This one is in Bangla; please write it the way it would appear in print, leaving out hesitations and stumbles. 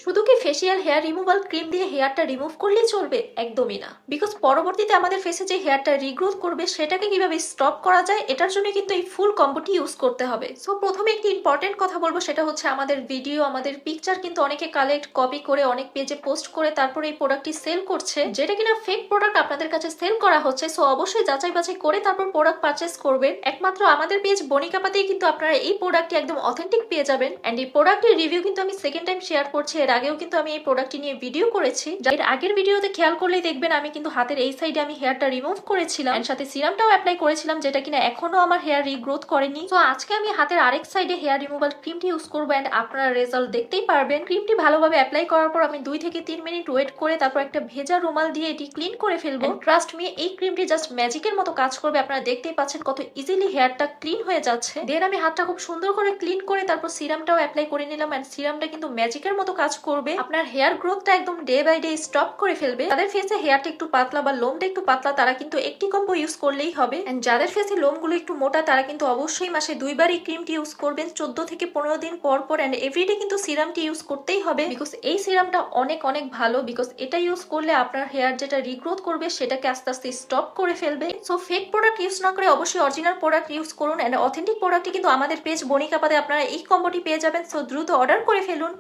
শুধু কি ফেসিয়াল হেয়ার রিমুভাল ক্রিম দিয়ে হেয়ারটা রিমুভ করলেই চলবে? একদমই না। বিকজ পরবর্তীতে আমাদের ফেসে যে হেয়ারটা রিগ্রোথ করবে সেটাকে কিভাবে স্টপ করা যায় এটার জন্য কিন্তু এই ফুল কম্বোটি ইউজ করতে হবে। সো প্রথমে একটি ইম্পর্টেন্ট কথা বলবো, সেটা হচ্ছে আমাদের ভিডিও, আমাদের পিকচার কিন্তু অনেকে কালেক্ট কপি করে অনেক পেজে পোস্ট করে তারপরে এই প্রোডাক্টটি সেল করছে, যেটা কিনা ফেক প্রোডাক্ট আপনাদের কাছে সেল করা হচ্ছে। সো অবশ্যই যাচাই বাছাই করে তারপর প্রোডাক্ট পারচেস করবেন। একমাত্র আমাদের পেজ বনিকাপাতেই কিন্তু আপনারা এই প্রোডাক্টটি একদম অথেন্টিক পেয়ে যাবেন। এন্ড এই প্রোডাক্টের রিভিউ কিন্তু আমি সেকেন্ড টাইম শেয়ার করছি। এর আগেও কিন্তু আমি এই প্রোডাক্টটি নিয়ে ভিডিও করেছি। এর আগের ভিডিওতে খেয়াল করলেই দেখবেন আমি কিন্তু হাতের এই সাইডে আমি হেয়ারটা রিমুভ করেছিলাম এন্ড সাথে সিরামটাও অ্যাপ্লাই করেছিলাম, যেটা কিনা এখনো আমার হেয়ার রিগ্রোথ করেনি। তো আজকে আমি হাতের আরেক সাইডে হেয়ার রিমুভাল ক্রিমটি ইউজ করবো এন্ড আপনারা রেজাল্ট দেখতেই পারবেন। ক্রিমটি ভালোভাবে অ্যাপ্লাই করার পর আমি 2 থেকে 3 মিনিট ওয়েট করে তারপর একটা ভেজা রুমাল দিয়ে এটি ক্লিন করে ফেলবো। ট্রাস্ট মি, এই ক্রিমটি জাস্ট ম্যাজিকের মতো কাজ করবে। আপনারা দেখতেই পাচ্ছেন কত ইজিলি হেয়ারটা ক্লিন হয়ে যাচ্ছে। দেন আমি হাতটা খুব সুন্দর করে ক্লিন করে তারপর সিরামটাও অ্যাপ্লাই করে নিলাম এন্ড সিরামটা কিন্তু ম্যাজিকের মতো কাজ করবে। আপনার হেয়ার গ্রোথটা একদম ডে বাই ডে স্টপ করে ফেলবে। যাদের ফেসে হেয়ারটা একটু পাতলা বা লোমটা একটু পাতলা তারা কিন্তু একটি কম্বো ইউজ করলেই হবে। এন্ড যাদের ফেসে লোমগুলো একটু মোটা তারা কিন্তু অবশ্যই মাসে 2বার এই ক্রিমটি ইউজ করবেন, 14 থেকে 15 দিন পর পর। এন্ড এভরিডে কিন্তু সিরামটি ইউজ করতেই হবে, বিকজ এই সিরামটা অনেক অনেক ভালো। বিকজ এটা ইউজ করলে আপনার হেয়ার যেটা রিগ্রোথ করবে সেটাকে আস্তে আস্তে স্টপ করে ফেলবে। সো ফেক প্রোডাক্ট ইউজ না করে অবশ্যই অরিজিনাল প্রোডাক্ট ইউজ করুন। এন্ড অথেন্টিক প্রোডাক্টটি কিন্তু আমাদের পেজ বনিকাপাতে আপনারা এই কম্বোটি পেয়ে যাবেন। সো দ্রুত অর্ডার করে ফেলুন।